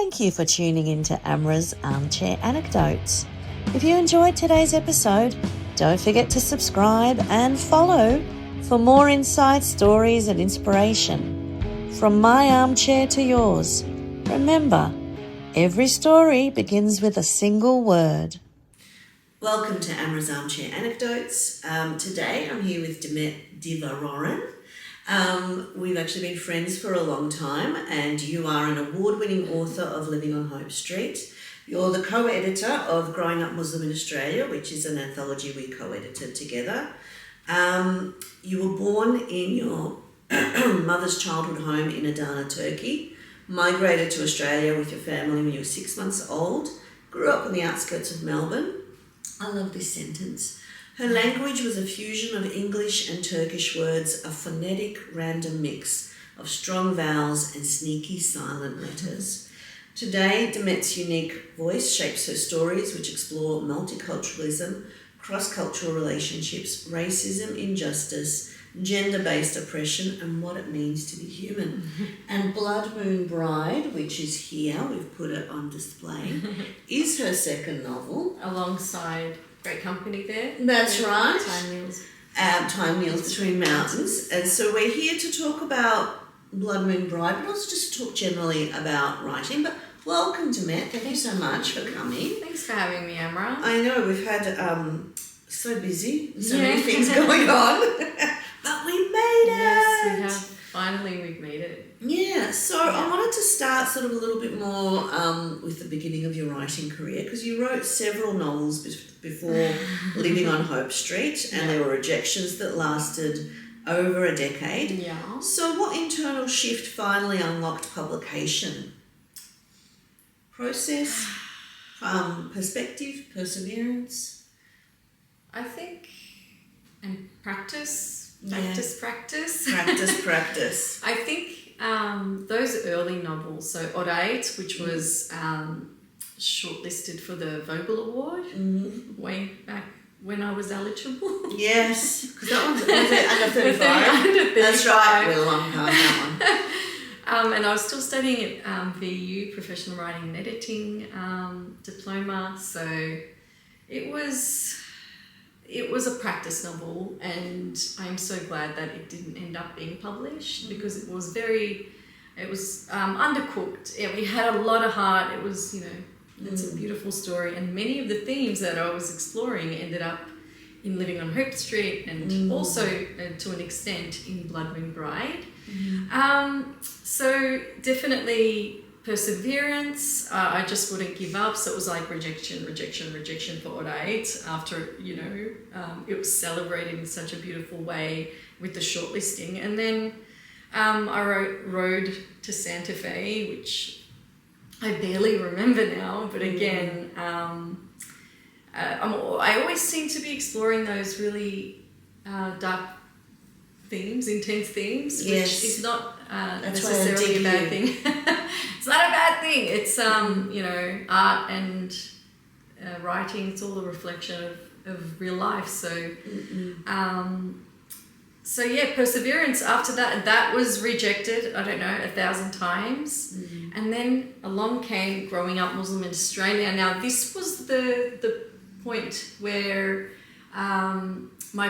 Thank you for tuning in to Amra's Armchair Anecdotes. If you enjoyed today's episode, don't forget to subscribe and follow for more insights, stories and inspiration. From my armchair to yours, remember, every story begins with a single word. Welcome to Amra's Armchair Anecdotes. Today I'm here with Demet Divaroren. We've actually been friends for a long time, and you are an award-winning author of Living on Hope Street. You're the co-editor of Growing Up Muslim in Australia, which is an anthology we co-edited together. You were born in your mother's childhood home in Adana, Turkey, migrated to Australia with your family when you were 6 months old, grew up on the outskirts of Melbourne. I love this sentence. Her language was a fusion of English and Turkish words, a phonetic random mix of strong vowels and sneaky silent letters. Today, Demet's unique voice shapes her stories, which explore multiculturalism, cross-cultural relationships, racism, injustice, gender-based oppression, and what it means to be human. And Blood Moon Bride, which is here, we've put it on display, is her second novel. Alongside great company there. That's right. Time Meals. Time Meals Between Mountains. And so we're here to talk about Blood Moon Bride, but also just talk generally about writing. But welcome, Demet. Thank you so much for coming. Thanks for having me, Amra. I know we've had so busy, so many things going on, but we made it. Yes, we have. Finally, we've made it. Yeah, so I wanted to start sort of a little bit more with the beginning of your writing career, because you wrote several novels before Living on Hope Street, and there were rejections that lasted over a decade. Yeah. So what internal shift finally unlocked publication? Process, perspective, perseverance? I think, and practice. Practice. I think those early novels, so Odd Eight, which was shortlisted for the Vogel Award way back when I was eligible. Yes, because that was under 35. That's right, we're long past that one. And I was still studying at VU, Professional Writing and Editing diploma, so it was a practice novel, and I'm so glad that it didn't end up being published because it was undercooked. We had a lot of heart. It was, it's a beautiful story, and many of the themes that I was exploring ended up in Living on Hope Street, and also to an extent in Blood Moon Bride. So definitely perseverance. I just wouldn't give up. So it was like rejection for Odd Eight after, it was celebrated in such a beautiful way with the shortlisting. And then I wrote Road to Santa Fe, which I barely remember now. But again, I always seem to be exploring those really dark themes, intense themes, which is not necessarily a bad thing. It's not a bad thing. It's art and writing. It's all a reflection of real life. So, perseverance. After that was rejected. I don't know, 1,000 times, and then along came Growing Up Muslim in Australia. Now this was the point where my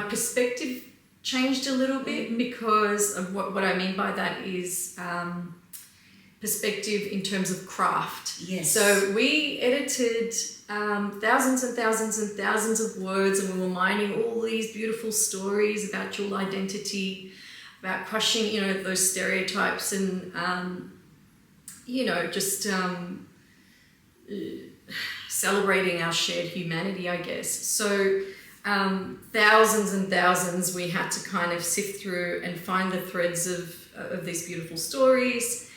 perspective changed a little bit, because of what I mean by that is perspective in terms of craft. Yes. So we edited thousands and thousands and thousands of words, and we were mining all these beautiful stories about dual identity, about crushing, those stereotypes, and celebrating our shared humanity, I guess. So thousands and thousands we had to kind of sift through and find the threads of these beautiful stories.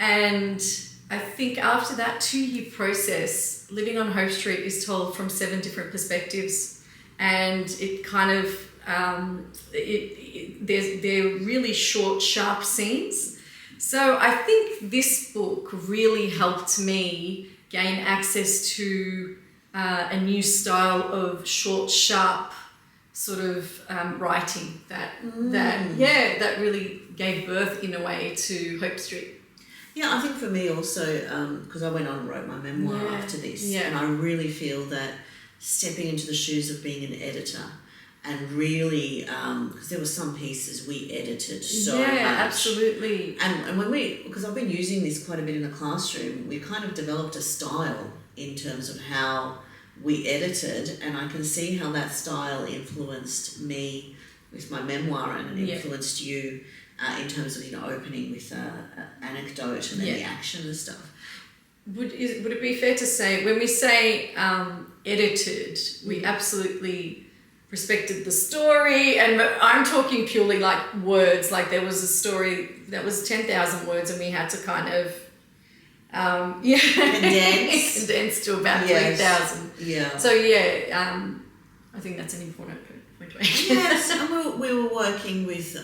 And I think after that 2-year process, Living on Hope Street is told from 7 different perspectives, and it kind of they're really short, sharp scenes. So I think this book really helped me gain access to a new style of short, sharp sort of writing that really gave birth in a way to Hope Street. Yeah, I think for me also, because I went on and wrote my memoir after this, and I really feel that stepping into the shoes of being an editor and really, because there were some pieces we edited so much. Absolutely. And when because I've been using this quite a bit in the classroom, we kind of developed a style in terms of how we edited, and I can see how that style influenced me with my memoir and it influenced you in terms of, opening with an anecdote and then the action and stuff. Would it be fair to say, when we say edited, we absolutely respected the story, and I'm talking purely like words, like there was a story that was 10,000 words and we had to kind of condense to about 3,000. Yeah. So I think that's an important point to make. Yes, and we were working with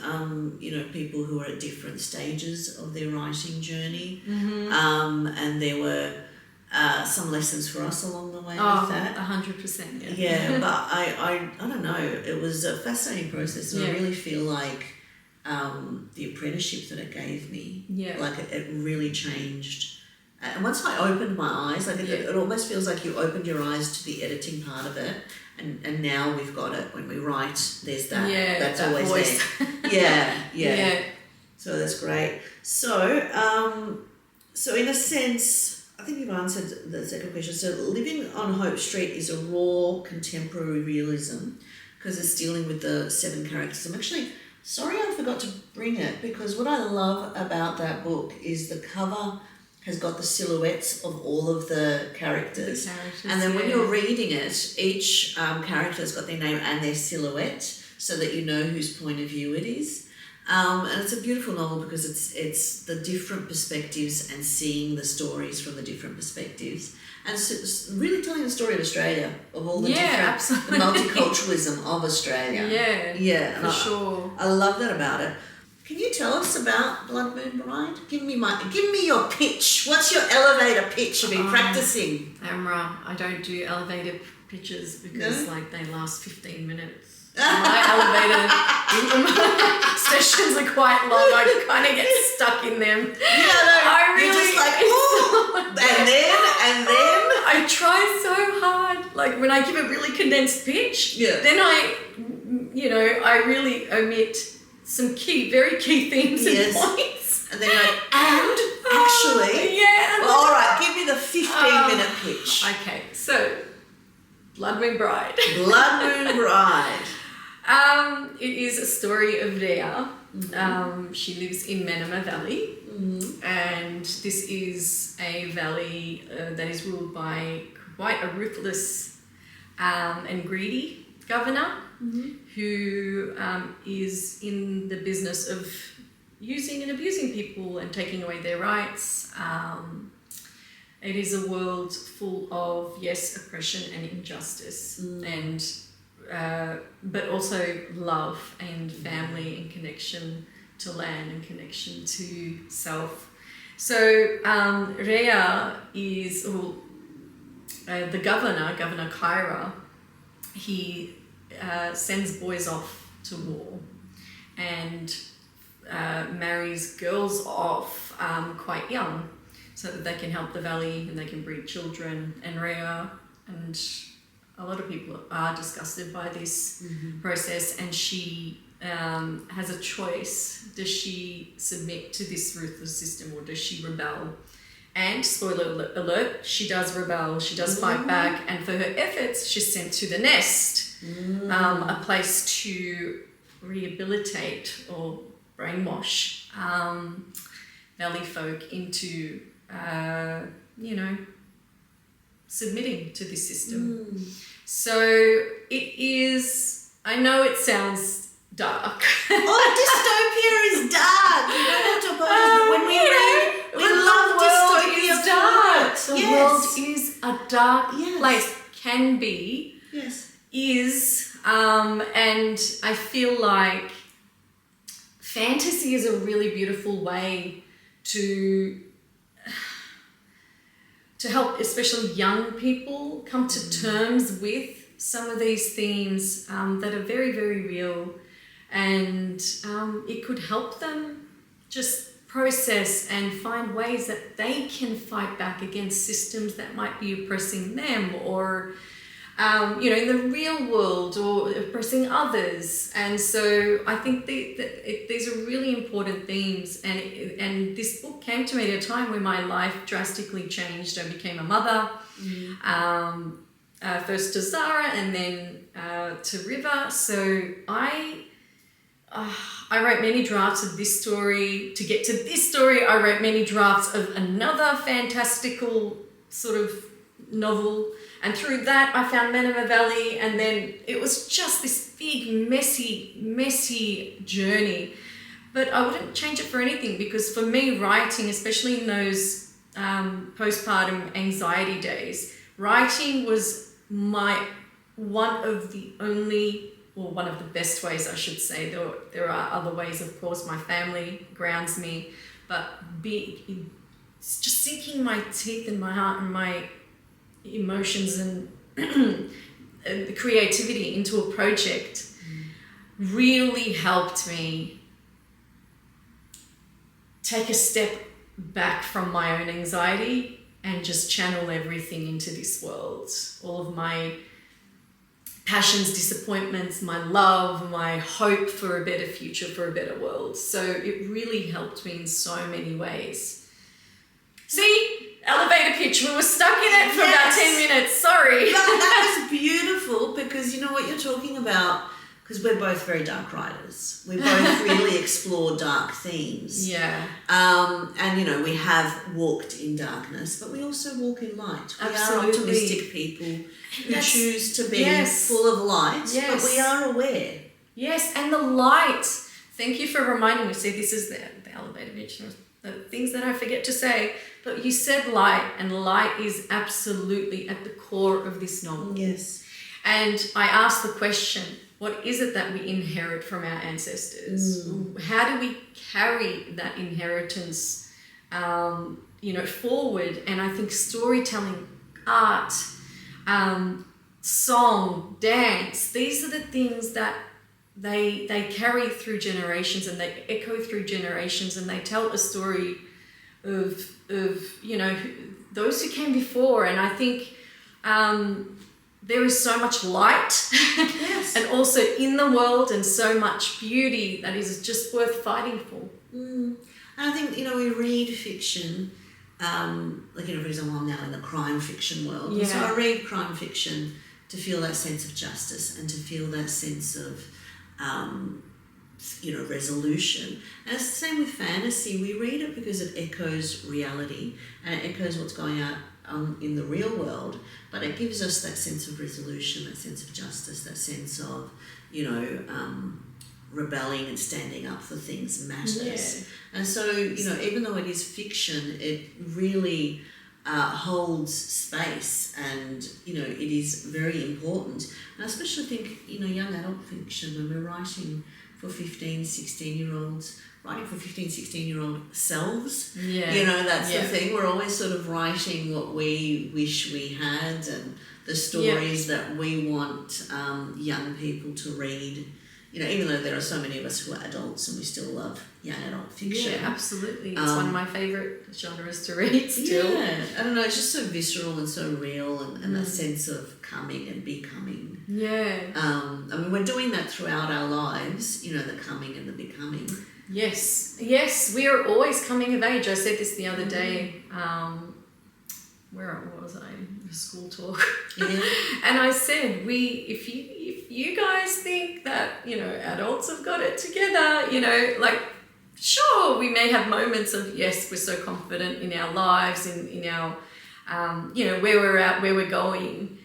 people who are at different stages of their writing journey, and there were some lessons for us along the way with that. 100%. Yeah, but I don't know. It was a fascinating process, and I really feel like the apprenticeship that it gave me, like it really changed. And once I opened my eyes, like it almost feels like you opened your eyes to the editing part of it, and now we've got it. When we write, there's that. That's that always voice. There. Yeah. So that's great. So, so in a sense, I think you've answered the second question. So Living on Hope Street is a raw contemporary realism because it's dealing with the 7 characters. I'm actually sorry I forgot to bring it, because what I love about that book is the cover has got the silhouettes of all of the characters. And then when you're reading it, each character has got their name and their silhouette so that you know whose point of view it is. And it's a beautiful novel because it's the different perspectives and seeing the stories from the different perspectives. And it's really telling the story of Australia, of all the different the multiculturalism of Australia. Yeah, for sure. I love that about it. Can you tell us about Blood Moon Bride? Give me your pitch. What's your elevator pitch you've been practicing? Amra, I don't do elevator pitches because they last 15 minutes. My elevator sessions are quite long. I kind of get stuck in them. You're just like, ooh, and then. I try so hard. Like when I give a really condensed pitch, then I really omit some very key themes and points. And then you're like, actually. All right, give me the 15-minute pitch. Okay, so Blood Moon Bride. Blood Moon Bride. It is a story of Rhea. She lives in Manama Valley, and this is a valley that is ruled by quite a ruthless and greedy governor who is in the business of using and abusing people and taking away their rights. It is a world full of, oppression and injustice, and but also love and family and connection to land and connection to self. So Rhea is the governor Kyra. He sends boys off to war and marries girls off quite young so that they can help the valley and they can breed children. And Rhea and a lot of people are disgusted by this process, and she has a choice. Does she submit to this ruthless system or does she rebel? And spoiler alert, she does rebel, she does fight back, and for her efforts, she's sent to the Nest, a place to rehabilitate or brainwash valley folk into, submitting to this system. So it is, I know it sounds dark. Dystopia is dark. You don't have to apologize. When we read, we love dystopia. The world is a dark place. Can be. Yes. Is. And I feel like fantasy is a really beautiful way to help especially young people come to terms with some of these themes that are very, very real, and it could help them just process and find ways that they can fight back against systems that might be oppressing them, or in the real world, or oppressing others. And so I think these are really important themes, and this book came to me at a time when my life drastically changed. I became a mother, first to Zara and then to River. So I wrote many drafts of this story. To get to this story, I wrote many drafts of another fantastical sort of novel. And through that, I found Menema Valley. And then it was just this big, messy journey. But I wouldn't change it for anything, because for me, writing, especially in those postpartum anxiety days, writing was one of the best ways, I should say. There are other ways, of course. My family grounds me, but just sinking my teeth and my heart and my emotions and the creativity into a project really helped me take a step back from my own anxiety and just channel everything into this world. All of my passions, disappointments, my love, my hope for a better future, for a better world. So it really helped me in so many ways. See? Elevator pitch. We were stuck in it for about 10 minutes. Sorry. But that was beautiful, because you know what you're talking about, because we're both very dark writers. We both really explore dark themes. Yeah. And, we have walked in darkness, but we also walk in light. We Absolutely. are optimistic people who choose to be full of light, but we are aware. Yes, and the light. Thank you for reminding me. See, this is the elevator pitch. The things that I forget to say. But you said light, and light is absolutely at the core of this novel. Yes. And I asked the question, what is it that we inherit from our ancestors? How do we carry that inheritance, forward? And I think storytelling, art, song, dance, these are the things that they carry through generations, and they echo through generations, and they tell a story of those who came before. And I think there is so much light and also in the world, and so much beauty that is just worth fighting for. And I think, we read fiction, for example, I'm now in the crime fiction world. Yeah. So I read crime fiction to feel that sense of justice and to feel that sense of resolution. And it's the same with fantasy. We read it because it echoes reality, and it echoes what's going on in the real world, but it gives us that sense of resolution, that sense of justice, that sense of, rebelling and standing up for things matters. Yeah. And so, even though it is fiction, it really holds space, and, it is very important. And I especially think, young adult fiction, when we're writing for 15, 16-year-olds, writing for 15, 16-year-old selves. Yeah. That's the thing. We're always sort of writing what we wish we had, and the stories that we want young people to read. Even though there are so many of us who are adults and we still love young adult fiction. Yeah, absolutely. It's one of my favourite genres to read still. Yeah. I don't know, it's just so visceral and so real, and that sense of coming and becoming. Yeah. We're doing that throughout our lives, the coming and the becoming. Yes, we are always coming of age. I said this the other day. Where was I? School talk. Yeah. And I said, if you guys think that, adults have got it together, sure, we may have moments of, yes, we're so confident in our lives, in our, where we're at, where we're going.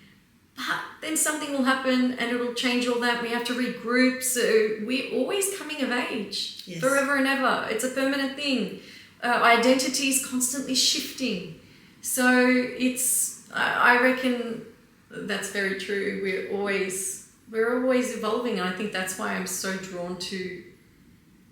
But then something will happen and it'll change all that. We have to regroup. So we're always coming of age, forever and ever. It's a permanent thing. Identity is constantly shifting. So I reckon that's very true. We're always evolving, and I think that's why I'm so drawn to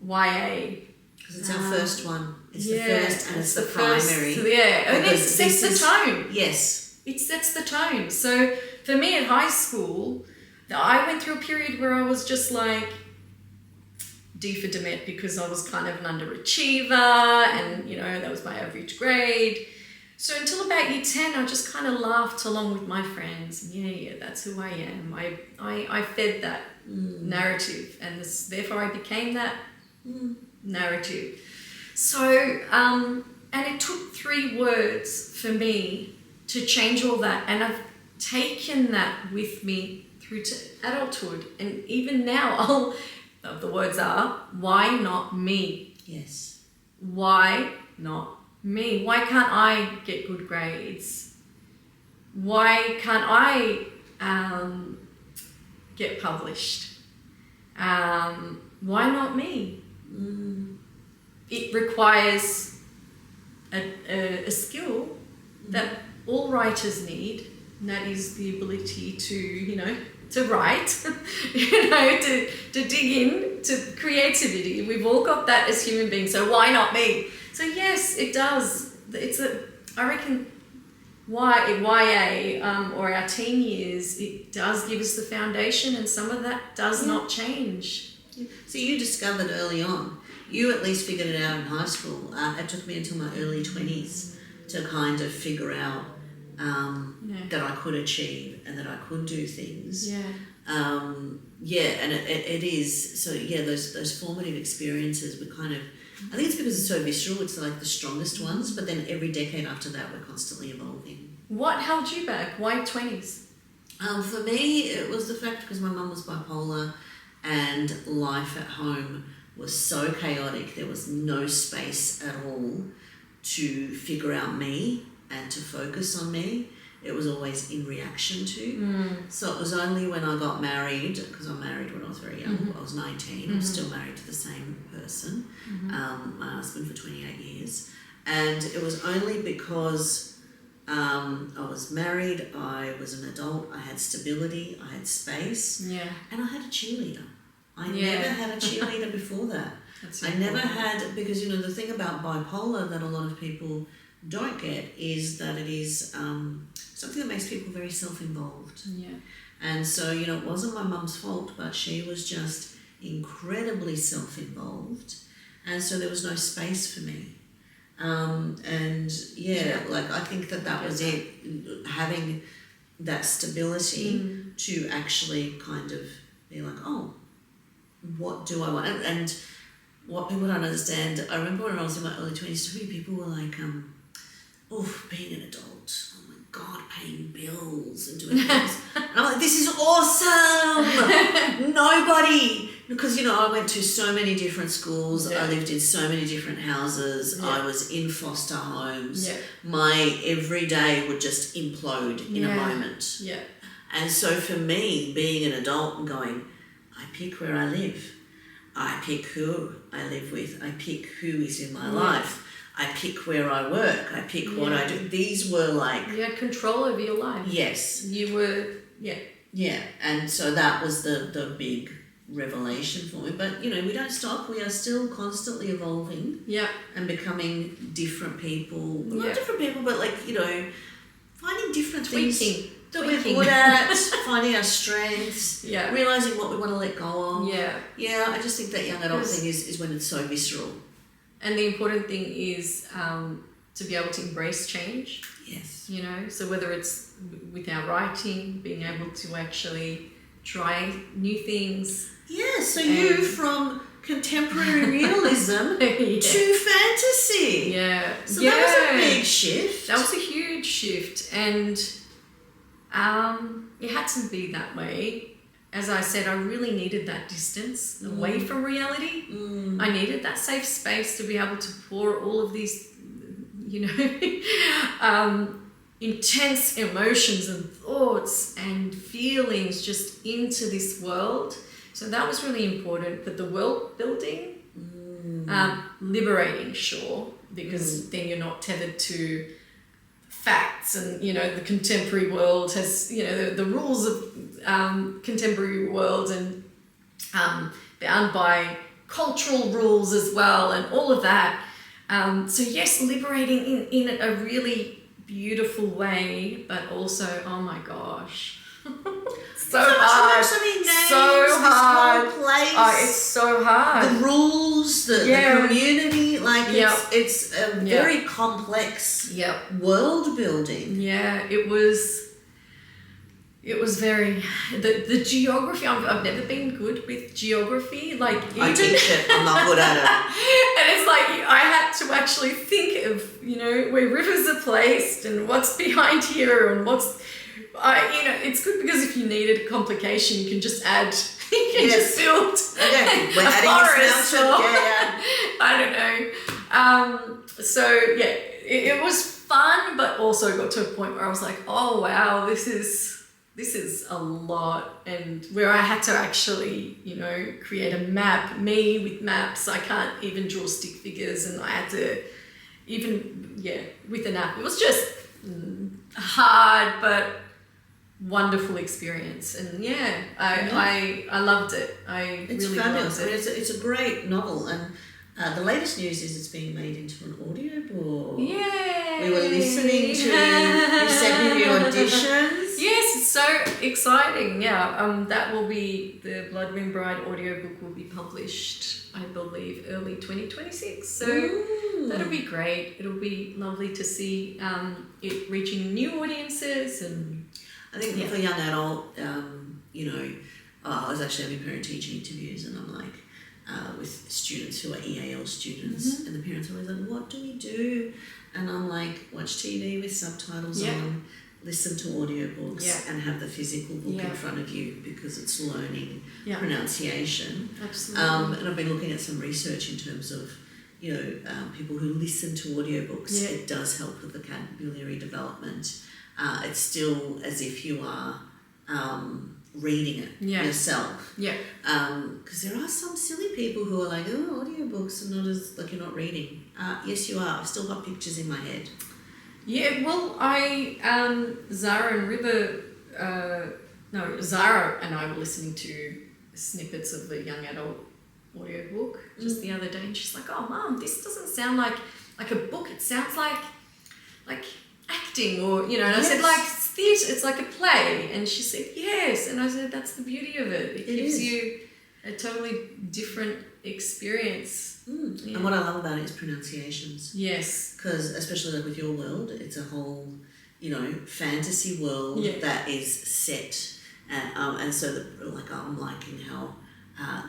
YA. Because it's our first one. It's the first, and it's the primary. And it sets the tone. Yes. It sets the tone. So for me at high school, I went through a period where I was just like, D for Demet because I was kind of an underachiever and, that was my average grade. So until about year 10, I just kind of laughed along with my friends. Yeah, that's who I am. I fed that narrative, and therefore I became that narrative. So, and it took 3 words for me to change all that, and I've taken that with me through to adulthood. And even now, the words are, why not me? Yes. Why not me? Why can't I get good grades? Why can't I get published? Why not me? It requires a skill that all writers need, and that is the ability to write, to dig in to creativity. We've all got that as human beings, so why not me? So yes, it does. I reckon YA or our teen years, it does give us the foundation, and some of that does not change. So you discovered early on, you at least figured it out in high school. It took me until my early 20s to kind of figure out that I could achieve and that I could do things. Yeah. And it is. So yeah, those formative experiences were kind of, I think it's because it's so visceral, it's like the strongest ones, but then every decade after that we're constantly evolving. What held you back? Why 20s? For me, it was the fact because my mum was bipolar and life at home was so chaotic, there was no space at all to figure out me and to focus on me. It was always in reaction to. So it was only when I got married, because I married when I was very young, I was 19, I was still married to the same person, my husband for 28 years. And it was only because I was married, I was an adult, I had stability, I had space, and I had a cheerleader. I never had a cheerleader before that. I never had, because the thing about bipolar that a lot of people don't get is that it is something that makes people very self-involved. And so, it wasn't my mum's fault, but she was just incredibly self-involved, and so there was no space for me. I think that was it, having that stability to actually kind of be like, oh, what do I want? And what people don't understand, I remember when I was in my early 20s, so many people were like, being an adult, oh my God, paying bills and doing things. And I'm like, this is awesome! Nobody, because, I went to so many different schools, I lived in so many different houses, I was in foster homes, my every day would just implode in a moment. And so for me, being an adult and going, I pick where I live, I pick who I live with, I pick who is in my life, I pick where I work, I pick what I do. These were like... You had control over your life. Yes. You were, Yeah, and so that was the big revelation for me. But, we don't stop. We are still constantly evolving and becoming different people. Not different people, but finding different things that we're good at, finding our strengths, realising what we want to let go of. Yeah, I just think that young adult thing is when it's so visceral. And the important thing is to be able to embrace change. Yes. So whether it's with our writing, being able to actually try new things. Yeah, so you from contemporary realism to fantasy. Yeah. So that was a big shift. That was a huge shift. And it had to be that way. As I said, I really needed that distance away from reality. I needed that safe space to be able to pour all of these, intense emotions and thoughts and feelings just into this world. So that was really important. But the world building, liberating, sure, because then you're not tethered to facts, and the contemporary world has the rules of contemporary world, and bound by cultural rules as well, and all of that. So yes, liberating in a really beautiful way, but also, oh my gosh, So hard. So many names, so hard. this whole place. Oh, it's so hard. The rules, the community, like it's a very complex world building. Yeah, it was very the geography. I've never been good with geography. Like I teach it, I'm not good at it. And it's like I had to actually think of where rivers are placed and what's behind here and what's. It's good because if you needed a complication, you can just add. You can just build we're a forest. I don't know. So yeah, it was fun, but also got to a point where I was like, oh wow, this is a lot, and where I had to actually, create a map. Me with maps, I can't even draw stick figures, and I had to with an app. It was just hard, but wonderful experience, and I loved it. It's really fabulous. loved it. It's a great novel, and the latest news is it's being made into an audiobook. Yay! We were listening to you sent me your auditions. Yes, it's so exciting. Yeah, that will be the Blood Ring Bride audiobook will be published, I believe, early 2026. So that'll be great. It'll be lovely to see it reaching new audiences. And I think for young adult, I was actually having parent-teacher interviews, and I'm like, with students who are EAL students, and the parents are always like, what do we do? And I'm like, watch TV with subtitles on, listen to audiobooks, and have the physical book in front of you, because it's learning pronunciation. Absolutely. And I've been looking at some research in terms of, people who listen to audiobooks. It does help with vocabulary development. It's still as if you are reading it yourself. Yeah. Because there are some silly people who are like, oh, audiobooks are not as, like, you're not reading. Yes, you are. I've still got pictures in my head. Yeah, well, Zara and I were listening to snippets of the young adult audiobook just the other day, and she's like, oh, Mum, this doesn't sound like a book. It sounds like acting, or and I said, like, it's theatre, it's like a play, and she said yes, and I said that's the beauty of it. It gives you a totally different experience. And what I love about it is pronunciations. Yes, because especially like with your world, it's a whole fantasy world that is set, and so that, like, I'm liking how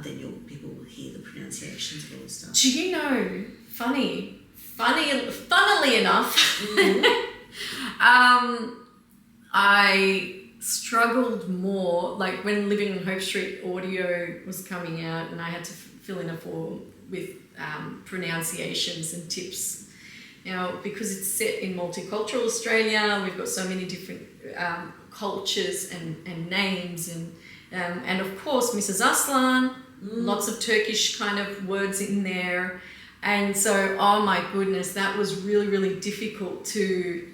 then people will hear the pronunciations of all the stuff. Do you know, funnily enough, I struggled more, like when Living on Hope Street audio was coming out, and I had to fill in a form with pronunciations and tips. Now, because it's set in multicultural Australia, we've got so many different cultures and names, and of course Mrs. Aslan, lots of Turkish kind of words in there. And so, oh my goodness, that was really, really difficult to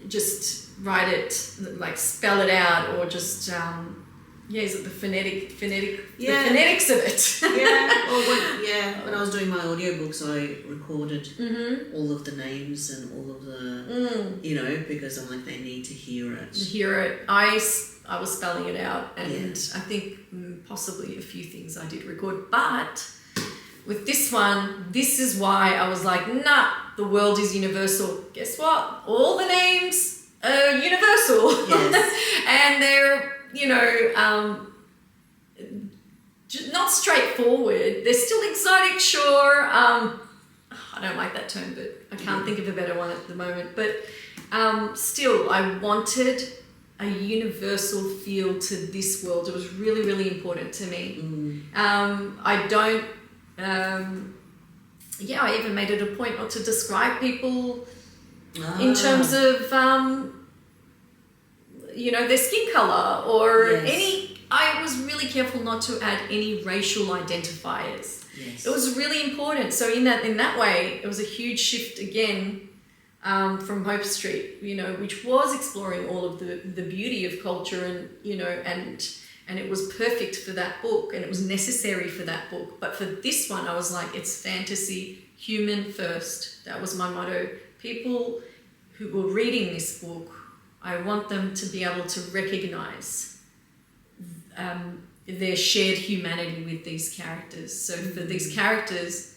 just write it, like spell it out, or just, is it the phonetics of it? When I was doing my audiobooks, I recorded all of the names and all of the, because I'm like, they need to hear it. I was spelling it out, and I think possibly a few things I did record, but with this one, this is why I was like, nah, the world is universal. Guess what? All the names are universal. Yes. And they're, not straightforward. They're still exotic, sure. I don't like that term, but I can't think of a better one at the moment. But still, I wanted a universal feel to this world. It was really, really important to me. I don't... I even made it a point not to describe people in terms of, their skin colour or any... I was really careful not to add any racial identifiers. Yes. It was really important. So in that way, it was a huge shift again from Hope Street, which was exploring all of the beauty of culture and it was perfect for that book, and it was necessary for that book. But for this one, I was like, it's fantasy, human first. That was my motto. People who were reading this book I want them to be able to recognize their shared humanity with these characters. So for these characters,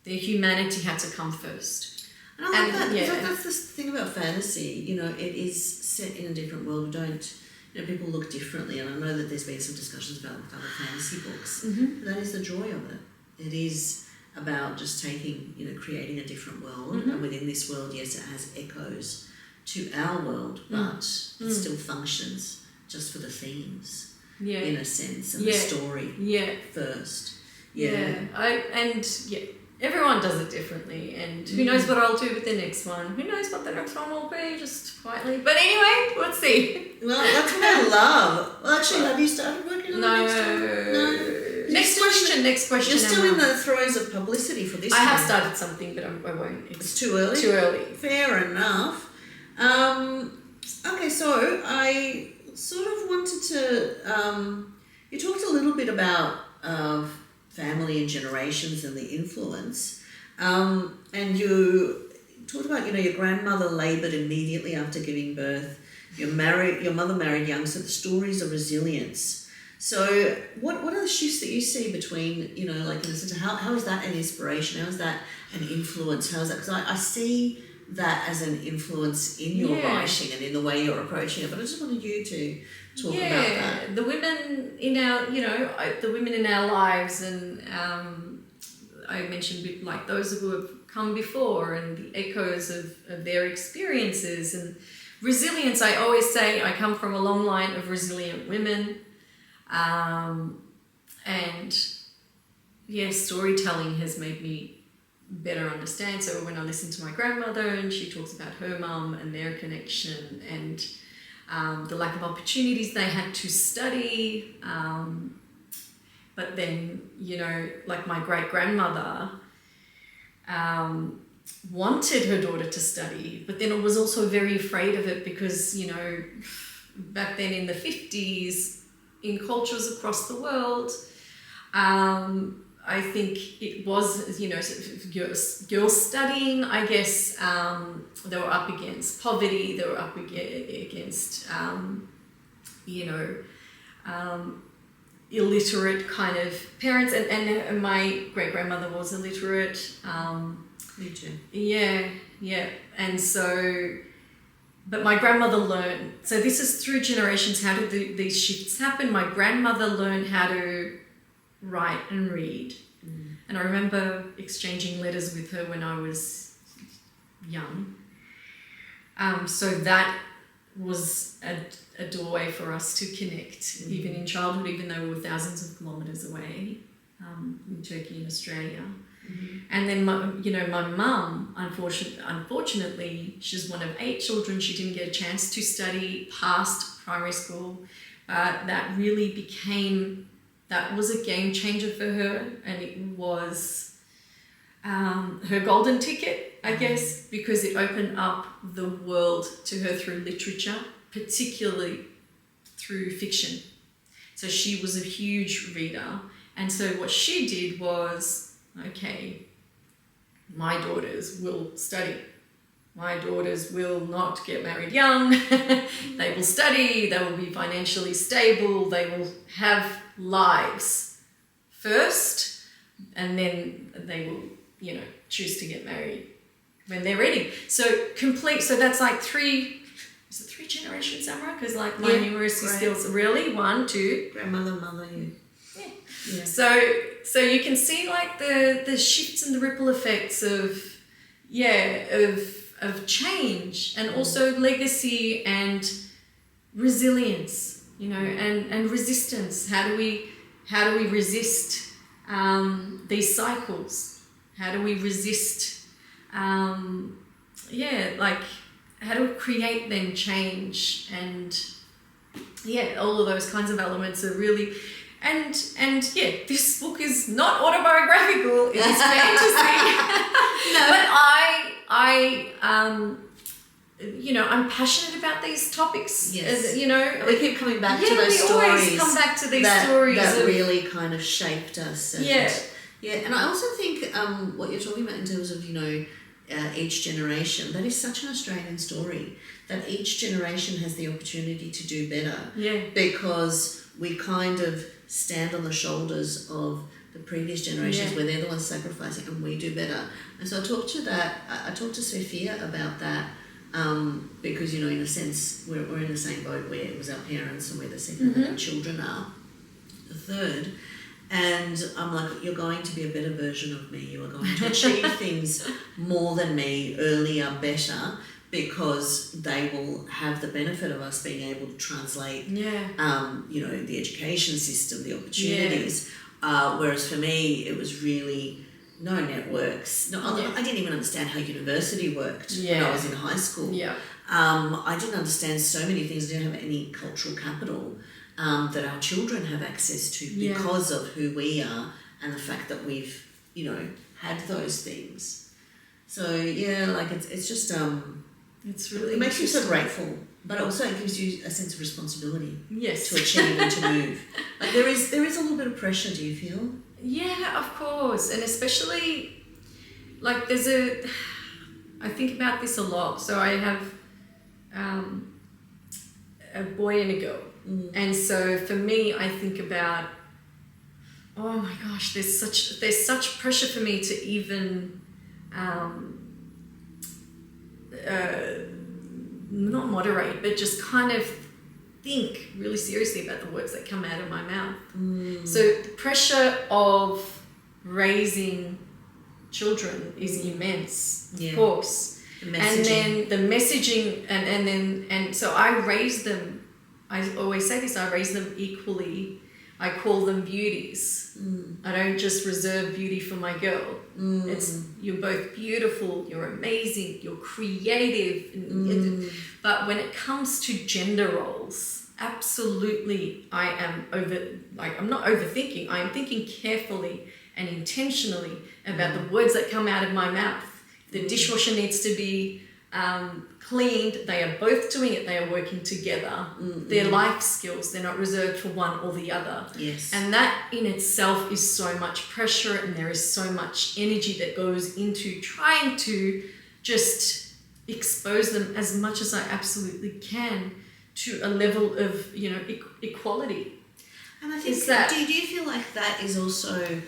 their humanity had to come first. And I love that. Yeah. That's the thing about fantasy. You know, it is set in a different world. We don't, you know, people look differently. And I know that there's been some discussions about with other fantasy books. Mm-hmm. But that is the joy of it. It is about just taking, you know, creating a different world. Mm-hmm. And within this world, yes, it has echoes to our world, but it still functions just for the themes, in a sense, and the story first. Everyone does it differently, and who knows what I'll do with the next one. Who knows what the next one will be, just quietly. But anyway, let's see. Well, that's what I love. Well, actually, have you started working on the next one? No. Next question. You're still in the throes of publicity for this I one. have started something, but I won't. It's too early? Too early. Fair enough. Okay, so I sort of wanted to... you talked a little bit about family and generations and the influence. And you talked about, you know, your grandmother laboured immediately after giving birth. Your mother married young, so the stories of resilience. So what are the shifts that you see between, you know, like in the sense of how is that an inspiration? How is that an influence? How is that? Because I see that as an influence in your writing and in the way you're approaching it. But I just wanted you to talk about that. The women in our lives, and I mentioned like those who have come before and the echoes of their experiences and resilience. I always say I come from a long line of resilient women, and storytelling has made me better understand. So when I listen to my grandmother and she talks about her mum and their connection and the lack of opportunities they had to study, but then, you know, like my great-grandmother wanted her daughter to study, but then was also very afraid of it because, you know, back then in the 50s, in cultures across the world, I think it was, you know, girls studying, I guess, they were up against poverty, they were up against, illiterate kind of parents, and my great-grandmother was illiterate. Me too. Yeah. And so, but my grandmother learned, so this is through generations, how did these shifts happen? My grandmother learned how to write and read. And I remember exchanging letters with her when I was young. So that was a doorway for us to connect, even in childhood, even though we were thousands of kilometres away, in Turkey and Australia. And then my mum, unfortunately, she's one of 8 children. She didn't get a chance to study past primary school. That was a game changer for her, and it was her golden ticket, I guess, because it opened up the world to her through literature, particularly through fiction. So she was a huge reader, and so what she did was, okay, my daughters will study. My daughters will not get married young. They will study. They will be financially stable. They will have lives first, and then they will, you know, choose to get married when they're ready. So that's like 3 generations, Amra? Because like my numeracy skills, really, 1, 2. Grandmother, mother, Yeah. So you can see like the shifts and the ripple effects of change, and also legacy and resilience, you know, and resistance. How do we resist these cycles? How do we resist how do we create then change? And all of those kinds of elements are really this book is not autobiographical, it is fantasy. But I'm passionate about these topics. Yes. You know, we keep coming back to those stories. We always come back to these stories that really kind of shaped us. And, and I also think what you're talking about in terms of, you know, each generation, that is such an Australian story, that each generation has the opportunity to do better. Yeah. Because we kind of stand on the shoulders of the previous generations where they're the ones sacrificing and we do better. And so I talked to Sophia about that because, you know, in a sense, we're in the same boat where it was our parents and we're the second that our children are, the third. And I'm like, you're going to be a better version of me. You are going to achieve things more than me, earlier, better, because they will have the benefit of us being able to translate, you know, the education system, the opportunities. Whereas for me, it was really no networks. No, I didn't even understand how university worked when I was in high school. I didn't understand so many things. I didn't have any cultural capital that our children have access to because of who we are and the fact that we've, you know, had those things. So like it's just it's really it makes you so grateful, but also it gives you a sense of responsibility. Yes. To achieve and to move. Like there is a little bit of pressure. Do you feel? Yeah, of course, and especially like I think about this a lot. So I have a boy and a girl. And so for me, I think about, oh my gosh, there's such pressure for me to even not moderate, but just kind of think really seriously about the words that come out of my mouth. So the pressure of raising children is immense, of course. And then the messaging and so I raise them. I always say this, I raise them equally. I call them beauties. I don't just reserve beauty for my girl. It's you're both beautiful, you're amazing, you're creative. But when it comes to gender roles, absolutely I'm not overthinking. I am thinking carefully and intentionally about the words that come out of my mouth. The dishwasher needs to be cleaned. They are both doing it. They are working together. They're life skills. They're not reserved for one or the other. Yes. And that in itself is so much pressure, and there is so much energy that goes into trying to just expose them as much as I absolutely can to a level of, you know, equality. And I think do you feel like that is also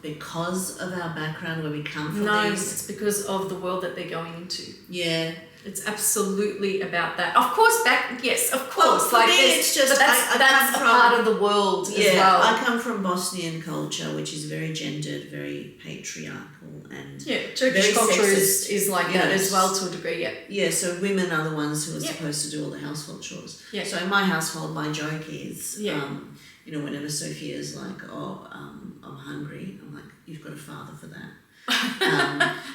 because of our background where we come from? No, it's because of the world that they're going into. Yeah. It's absolutely about that. Of course, of course. Well, for me, it's just that's a part of the world as well. I come from Bosnian culture, which is very gendered, very patriarchal, and Turkish culture is like that as well to a degree. Yeah. So women are the ones who are supposed to do all the household chores. Yeah. So in my household, my joke is, you know, whenever Sophia's like, I'm hungry, I'm like, you've got a father for that.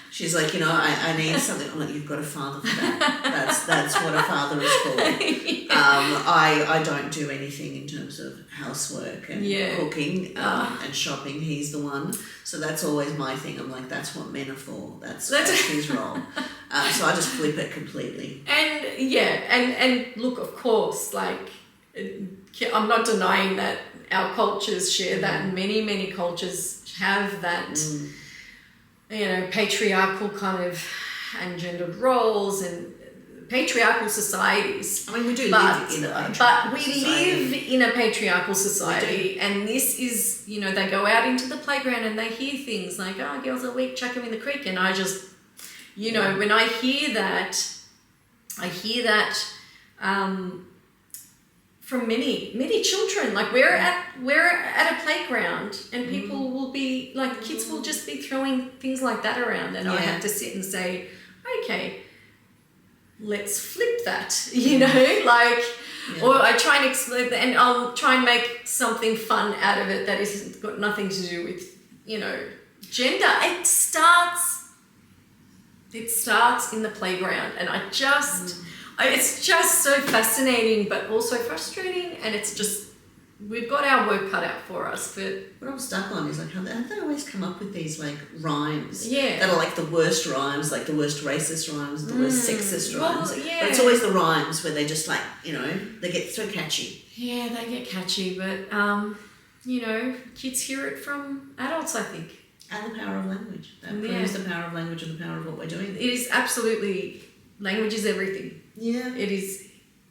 She's like, you know, I need something. I'm like, you've got a father for that. That's what a father is for. I don't do anything in terms of housework and cooking and shopping. He's the one. So that's always my thing. I'm like, that's what men are for. That's his role. So I just flip it completely. And look, of course, like, I'm not denying that our cultures share that, and many cultures have that. You know, patriarchal kind of and gendered roles and patriarchal societies. I mean, we do live in a patriarchal society. Live in a patriarchal society, and this is, you know, they go out into the playground and they hear things like, oh, girls are weak, chuck them in the creek. And I just, you know, when I hear that from many children. Like we're at a playground and people will be like, kids will just be throwing things like that around, and I have to sit and say, okay, let's flip that, you know, like, or I try and explain that, and I'll try and make something fun out of it that isn't got nothing to do with, you know, gender. It starts in the playground, and it's just so fascinating, but also frustrating, and it's just, we've got our work cut out for us. But what I'm stuck on is like, how they always come up with these like rhymes that are like the worst rhymes, like the worst racist rhymes, the worst sexist rhymes. Well, but it's always the rhymes where they just like, you know, they get so catchy. Yeah, they get catchy, but you know, kids hear it from adults, I think. And the power of language. That proves the power of language and the power of what we're doing. It is absolutely, language is everything. Yeah. It is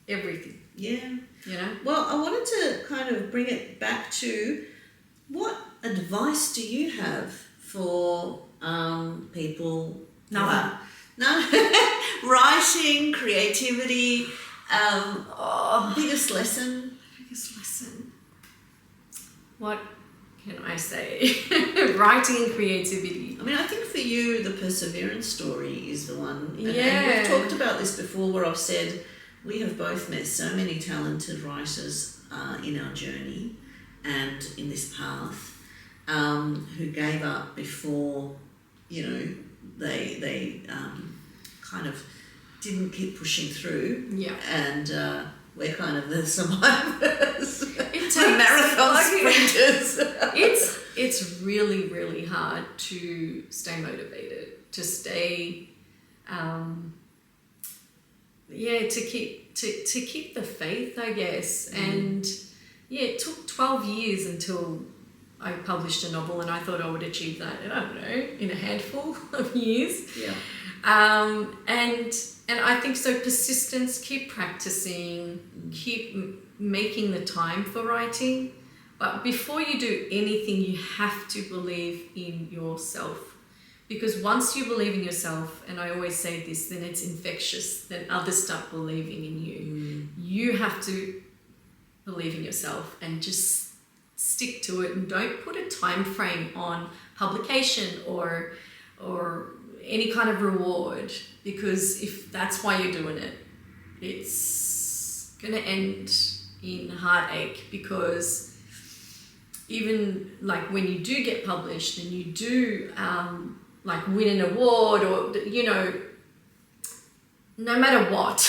everything. Yeah. You know? Well, I wanted to kind of bring it back to, what advice do you have for people? No. Writing, creativity, biggest lesson? Biggest lesson. What can I say? Writing and creativity. I mean, I think for you, the perseverance story is the one. And we've Yeah. talked about this before, where I've said we have both met so many talented writers in our journey and in this path who gave up before, they kind of didn't keep pushing through. Yeah. And we're kind of the survivors, It the marathon sprinters. It's really, really hard to stay motivated, to stay, to keep the faith, I guess. And it took 12 years until I published a novel, and I thought I would achieve that, I don't know, in a handful of years. Yeah. And I think so, persistence, keep practicing, keep making the time for writing. But before you do anything, you have to believe in yourself. Because once you believe in yourself, and I always say this, then it's infectious, then others start believing in you. You have to believe in yourself and just stick to it, and don't put a time frame on publication or any kind of reward, because if that's why you're doing it, it's going to end in heartache. Because even like when you do get published and you do like win an award, or no matter what,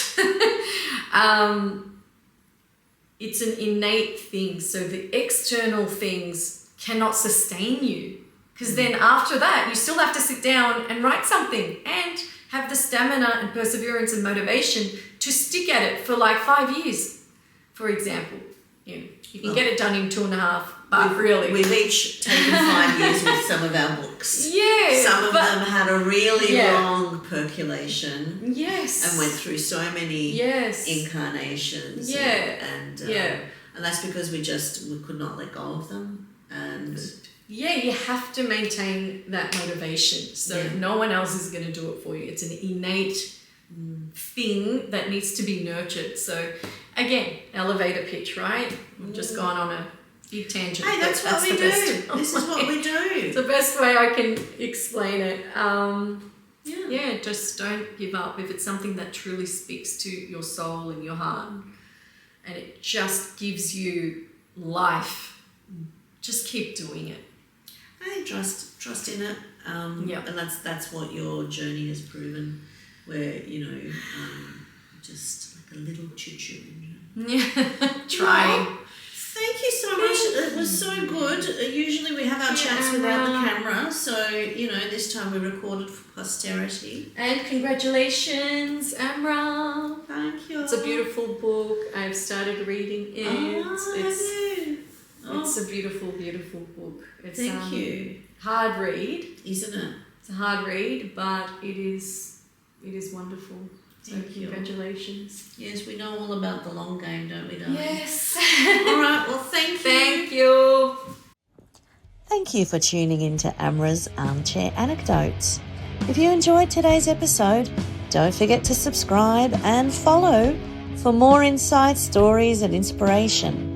it's an innate thing. So the external things cannot sustain you. Because then after that, you still have to sit down and write something and have the stamina and perseverance and motivation to stick at it for like 5 years, for example. You can get it done in 2.5, but We've each taken 5 years with some of our books. Yeah. Some of them had a really long percolation. Yes. And went through so many incarnations. Yeah. And that's because we could not let go of them. And you have to maintain that motivation. So no one else is going to do it for you. It's an innate thing that needs to be nurtured. So again, elevator pitch, right? We've just gone on a big tangent. Hey, that's what we do. This is what we do. It's the best way I can explain it. Just don't give up. If it's something that truly speaks to your soul and your heart, and it just gives you life, just keep doing it. Hey, trust in it. And that's what your journey has proven. Where just like a little choo-choo engine. Yeah, trying. Well, thank you so much. It was so good. Usually we have our chats without the camera, so this time we recorded for posterity. And congratulations, Amra. Thank you. It's a beautiful book. I've started reading it. It's a beautiful, beautiful book. It's, thank you. Hard read, isn't it? It's a hard read, but it is wonderful. So Thank you. Congratulations. Yes, we know all about the long game, don't we, darling? Yes. All right, well, thank you. Thank you. Thank you for tuning in to Amra's Armchair Anecdotes. If you enjoyed today's episode, don't forget to subscribe and follow for more insights, stories and inspiration.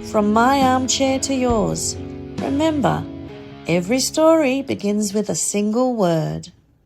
From my armchair to yours, remember, every story begins with a single word.